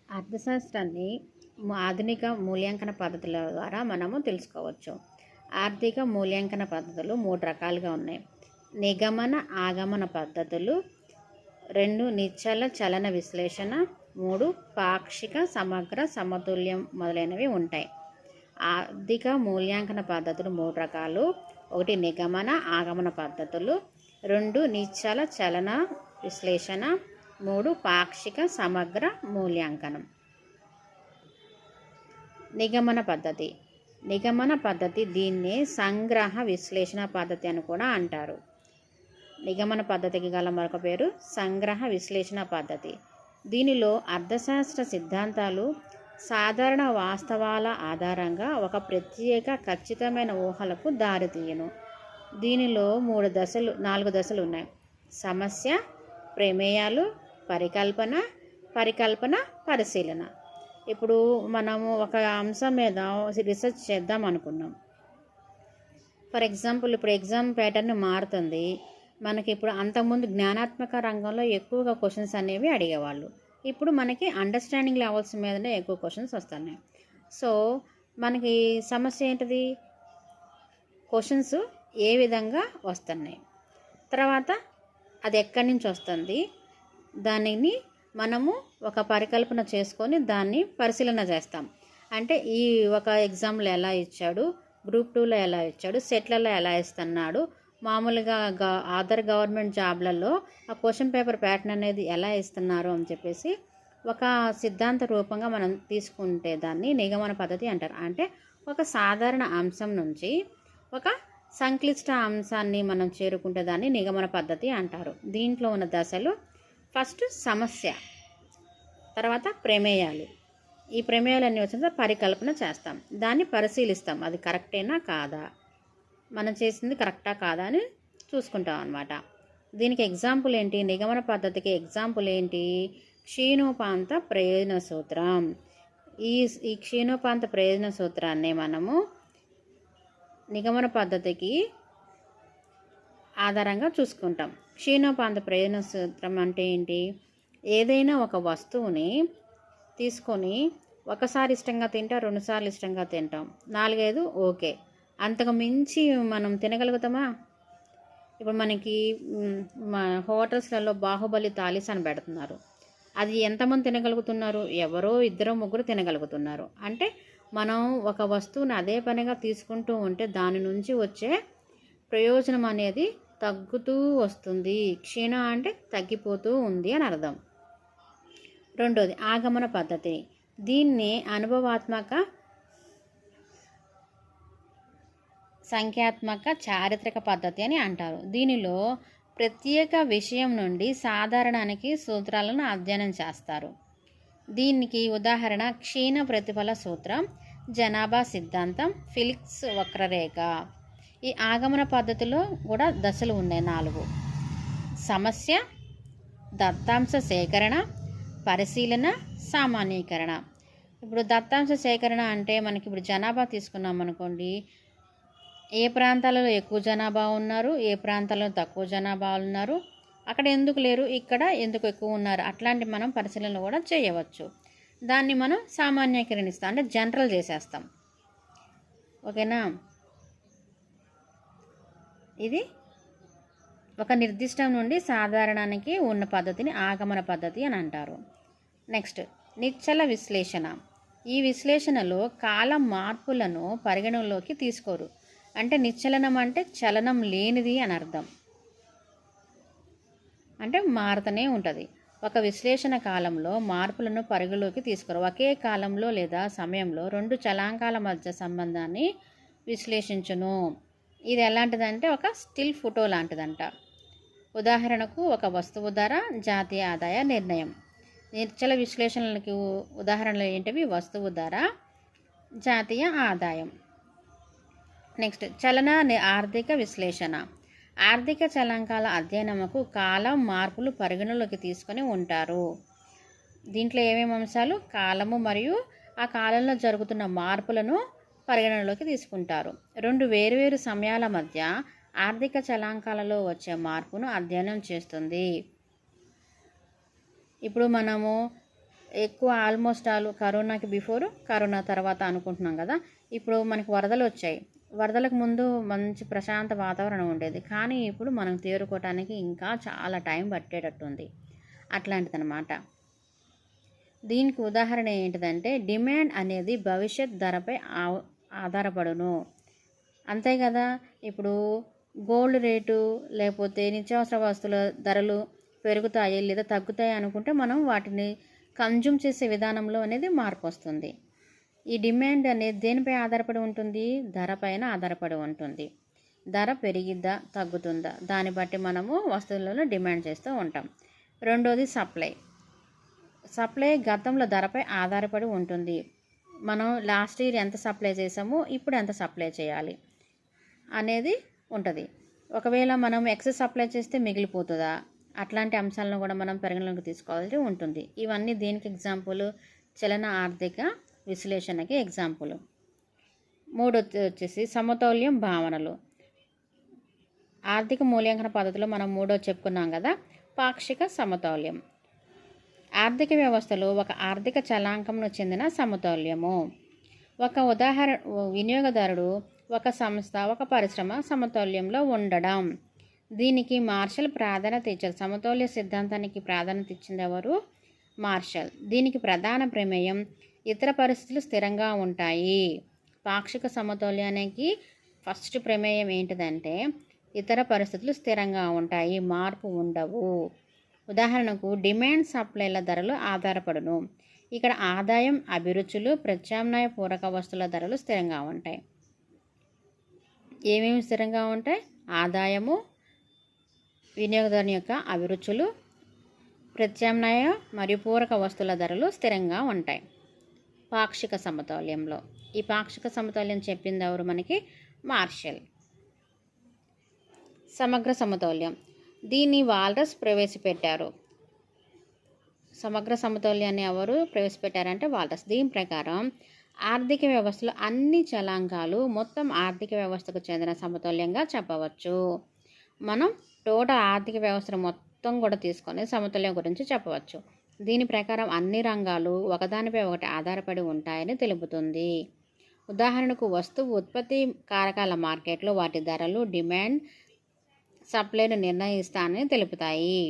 అర్థశాస్త్రాన్ని ఆధునిక మూల్యాంకన పద్ధతుల ద్వారా మనము తెలుసుకోవచ్చు. ఆర్థిక మూల్యాంకన పద్ధతులు 3 రకాలుగా ఉన్నాయి. నిగమన ఆగమన పద్ధతులు, 2 నిశ్చల చలన విశ్లేషణ, 3 పాక్షిక సమగ్ర సమతుల్యం మొదలైనవి ఉంటాయి. ఆర్థిక మూల్యాంకన పద్ధతులు 3 రకాలు. 1 నిగమన ఆగమన పద్ధతులు, 2 నిశ్చల చలన విశ్లేషణ, 3 పాక్షిక సమగ్ర మూల్యాంకనం. నిగమన పద్ధతి దీన్నే సంగ్రహ విశ్లేషణ పద్ధతి అని కూడా అంటారు. నిగమన పద్ధతికి గల మరొక పేరు సంగ్రహ విశ్లేషణ పద్ధతి. దీనిలో అర్థశాస్త్ర సిద్ధాంతాలు సాధారణ వాస్తవాల ఆధారంగా ఒక ప్రత్యేక ఖచ్చితమైన ఊహలకు దారితీయను. దీనిలో 4 దశలు ఉన్నాయి. సమస్య, ప్రమేయాలు, పరికల్పన, పరిశీలన. ఇప్పుడు మనము ఒక అంశం మీద రీసెర్చ్ చేద్దాం అనుకున్నాం. ఫర్ ఎగ్జాంపుల్ ఇప్పుడు ఎగ్జామ్ ప్యాటర్న్ మారుతుంది. మనకి ఇప్పుడు అంతకుముందు జ్ఞానాత్మక రంగంలో ఎక్కువగా క్వశ్చన్స్ అనేవి అడిగేవాళ్ళు. ఇప్పుడు మనకి అండర్స్టాండింగ్ లెవెల్స్ మీదనే ఎక్కువ క్వశ్చన్స్ వస్తున్నాయి. సో మనకి సమస్య ఏంటిది? క్వశ్చన్స్ ఏ విధంగా వస్తున్నాయి, తర్వాత అది ఎక్కడి నుంచి వస్తుంది, దానిని మనము ఒక పరికల్పన చేసుకొని దాన్ని పరిశీలన చేస్తాం. అంటే ఈ ఒక ఎగ్జామ్లో ఎలా ఇచ్చాడు, గ్రూప్ 2లో ఎలా ఇచ్చాడు, సెట్లలో ఎలా ఇస్తున్నాడు, మామూలుగా అదర్ గవర్నమెంట్ జాబ్లలో ఆ క్వశ్చన్ పేపర్ ప్యాటర్న్ అనేది ఎలా ఇస్తున్నారు అని చెప్పేసి ఒక సిద్ధాంత రూపంగా మనం తీసుకుంటే దాన్ని నిగమన పద్ధతి అంటారు. అంటే ఒక సాధారణ అంశం నుంచి ఒక సంక్లిష్ట అంశాన్ని మనం చేరుకుంటే దాన్ని నిగమన పద్ధతి అంటారు. దీంట్లో ఉన్న దశలు: ఫస్ట్ సమస్య, తర్వాత ప్రమేయాలు. ఈ ప్రమేయాలన్నీ వచ్చిన పరికల్పన చేస్తాం, దాన్ని పరిశీలిస్తాం, అది కరెక్టేనా కాదా, మనం చేసింది కరెక్టా కాదా అని చూసుకుంటాం అన్నమాట. దీనికి ఎగ్జాంపుల్ ఏంటి? నిగమన పద్ధతికి ఎగ్జాంపుల్ ఏంటి? క్షీణోపాంత ప్రయోజన సూత్రం. ఈ క్షీణోపాంత ప్రయోజన సూత్రాన్ని మనము నిగమన పద్ధతికి ఆధారంగా చూసుకుంటాం. క్షీణోపాంత ప్రయోజన సూత్రం అంటే ఏంటి? ఏదైనా ఒక వస్తువుని తీసుకొని ఒకసారి ఇష్టంగా తింటాం, 2 సార్లు ఇష్టంగా తింటాం, 4, 5 ఓకే, అంతకు మించి మనం తినగలుగుతామా? ఇప్పుడు మనకి హోటల్స్లలో బాహుబలి థాలీస్ అని పెడుతున్నారు. అది ఎంతమంది తినగలుగుతున్నారు? ఎవరో 2, 3 తినగలుగుతున్నారు. అంటే మనం ఒక వస్తువుని అదే పనిగా తీసుకుంటూ ఉంటే దాని నుంచి వచ్చే ప్రయోజనం అనేది తగ్గుతూ వస్తుంది. క్షీణ అంటే తగ్గిపోతూ ఉంది అని అర్థం. రెండోది ఆగమన పద్ధతి. దీన్ని అనుభవాత్మక, సంఖ్యాత్మక, చారిత్రక పద్ధతి అని అంటారు. దీనిలో ప్రత్యేక విషయం నుండి సాధారణానికి సూత్రాలను అధ్యయనం చేస్తారు. దీనికి ఉదాహరణ క్షీణ ప్రతిఫల సూత్రం, జనాభా సిద్ధాంతం, ఫిలిప్స్ వక్రరేఖ. ఈ ఆగమన పద్ధతిలో కూడా దశలు ఉన్నాయి 4. సమస్య, దత్తాంశ సేకరణ, పరిశీలన, సామాన్యీకరణ. ఇప్పుడు దత్తాంశ సేకరణ అంటే మనకి ఇప్పుడు జనాభా తీసుకున్నాం అనుకోండి, ఏ ప్రాంతాలలో ఎక్కువ జనాభా ఉన్నారు, ఏ ప్రాంతాలలో తక్కువ జనాభా ఉన్నారు, అక్కడ ఎందుకు లేరు, ఇక్కడ ఎందుకు ఎక్కువ ఉన్నారు, అట్లాంటి మనం పరిశీలన కూడా చేయవచ్చు. దాన్ని మనం సామాన్యీకరణిస్తాం, అంటే జనరల్ చేసేస్తాం. ఓకేనా? ఇది ఒక నిర్దిష్టం నుండి సాధారణానికి ఉన్న పద్ధతిని ఆగమన పద్ధతి అని అంటారు. నెక్స్ట్ నిశ్చల విశ్లేషణ. ఈ విశ్లేషణలో కాలం మార్పులను పరిగణలోకి తీసుకోరు. అంటే నిశ్చలనం అంటే చలనం లేనిది అని అర్థం, అంటే మారుతూనే ఉంటుంది. ఒక విశ్లేషణ కాలంలో మార్పులను పరిగణలోకి తీసుకోరు. ఒకే కాలంలో లేదా సమయంలో 2 చలాంకాల మధ్య సంబంధాన్ని విశ్లేషించును. ఇది ఎలాంటిదంటే ఒక స్టిల్ ఫోటో లాంటిదంట. ఉదాహరణకు ఒక వస్తువు ధర, జాతీయ ఆదాయ నిర్ణయం. నిశ్చల విశ్లేషణలకు ఉదాహరణలు ఏంటివి? వస్తువు ధర, జాతీయ ఆదాయం. నెక్స్ట్ చలన ఆర్థిక విశ్లేషణ. ఆర్థిక చలాంకాల అధ్యయనముకు కాలం మార్పులు పరిగణలోకి తీసుకొని ఉంటారు. దీంట్లో ఏమేమి అంశాలు? కాలము మరియు ఆ కాలంలో జరుగుతున్న మార్పులను పరిగణనలోకి తీసుకుంటారు. 2 వేర్వేరు సమయాల మధ్య ఆర్థిక చలాంకాలలో వచ్చే మార్పును అధ్యయనం చేస్తుంది. ఇప్పుడు మనము ఎక్కువ ఆల్మోస్ట్ కరోనాకి బిఫోర్, కరోనా తర్వాత అనుకుంటున్నాం కదా. ఇప్పుడు మనకి వరదలు వచ్చాయి. వరదలకు ముందు మంచి ప్రశాంత వాతావరణం ఉండేది, కానీ ఇప్పుడు మనం తేరుకోవటానికి ఇంకా చాలా టైం పట్టేటట్టుంది. అట్లాంటిదన్నమాట. దీనికి ఉదాహరణ ఏంటిదంటే, డిమాండ్ అనేది భవిష్యత్ ధరపై ఆధారపడును. అంతే కదా. ఇప్పుడు గోల్డ్ రేటు లేకపోతే నిత్యావసర వస్తువుల ధరలు పెరుగుతాయి లేదా తగ్గుతాయి అనుకుంటే మనం వాటిని కన్జ్యూమ్ చేసే విధానంలో అనేది మార్పు వస్తుంది. ఈ డిమాండ్ అనేది దేనిపై ఆధారపడి ఉంటుంది? ధర పైన ఆధారపడి ఉంటుంది. ధర పెరిగిద్దా తగ్గుతుందా దాన్ని బట్టి మనము వస్తువులను డిమాండ్ చేస్తూ ఉంటాం. రెండోది సప్లై గతంలో ధరపై ఆధారపడి ఉంటుంది. మనం లాస్ట్ ఇయర్ ఎంత సప్లై చేసామో ఇప్పుడు ఎంత సప్లై చేయాలి అనేది ఉంటుంది. ఒకవేళ మనం ఎక్సెస్ సప్లై చేస్తే మిగిలిపోతుందా, అట్లాంటి అంశాలను కూడా మనం పరిగణలోకి తీసుకోవాల్సి ఉంటుంది. ఇవన్నీ దేనికి ఎగ్జాంపుల్? చలన ఆర్థిక విశ్లేషణకి ఎగ్జాంపుల్. మూడోది వచ్చేసి సమతౌల్యం భావనలు. ఆర్థిక మూల్యాంకన పద్ధతిలో మనం మూడోది చెప్పుకున్నాం కదా, పాక్షిక సమతౌల్యం. ఆర్థిక వ్యవస్థలో ఒక ఆర్థిక చలాంకంను చెందిన సమతౌల్యము. ఒక ఉదాహరణ, వినియోగదారుడు, ఒక సంస్థ, ఒక పరిశ్రమ సమతౌల్యంలో ఉండడం. దీనికి మార్షల్ ప్రాధాన్యత ఇచ్చారు. సమతౌల్య సిద్ధాంతానికి ప్రాధాన్యత ఇచ్చింది ఎవరు? మార్షల్. దీనికి ప్రధాన ప్రమేయం ఇతర పరిస్థితులు స్థిరంగా ఉంటాయి. పాక్షిక సమతౌల్యానికి ఫస్ట్ ప్రమేయం ఏంటిదంటే ఇతర పరిస్థితులు స్థిరంగా ఉంటాయి, మార్పు ఉండవు. ఉదాహరణకు డిమాండ్ సప్లైల ధరలు ఆధారపడును. ఇక్కడ ఆదాయం, అభిరుచులు, ప్రత్యామ్నాయ పూరక వస్తువుల ధరలు స్థిరంగా ఉంటాయి. ఏమేమి స్థిరంగా ఉంటాయి? ఆదాయము, వినియోగదారుని యొక్క అభిరుచులు, ప్రత్యామ్నాయ మరియు పూరక వస్తువుల ధరలు స్థిరంగా ఉంటాయి పాక్షిక సమతౌల్యంలో. ఈ పాక్షిక సమతౌల్యం చెప్పింది ఎవరు? మనకి మార్షల్. సమగ్ర సమతౌల్యం. దీన్ని వాల్రస్ ప్రవేశపెట్టారు. సమగ్ర సమతౌల్యాన్ని ఎవరు ప్రవేశపెట్టారంటే వాల్రస్. దీని ప్రకారం ఆర్థిక వ్యవస్థలో అన్ని చలాంకాలు మొత్తం ఆర్థిక వ్యవస్థకు చెందిన సమతౌల్యంగా చెప్పవచ్చు. మనం టోటల్ ఆర్థిక వ్యవస్థను మొత్తం కూడా తీసుకొని సమతౌల్యం గురించి చెప్పవచ్చు. దీని ప్రకారం అన్ని రంగాలు ఒకదానిపై ఒకటి ఆధారపడి ఉంటాయని తెలుపుతుంది. ఉదాహరణకు వస్తువు ఉత్పత్తి కారకాల మార్కెట్లో వాటి ధరలు, డిమాండ్, సప్లైను నిర్ణయిస్తానని తెలుపుతాయి.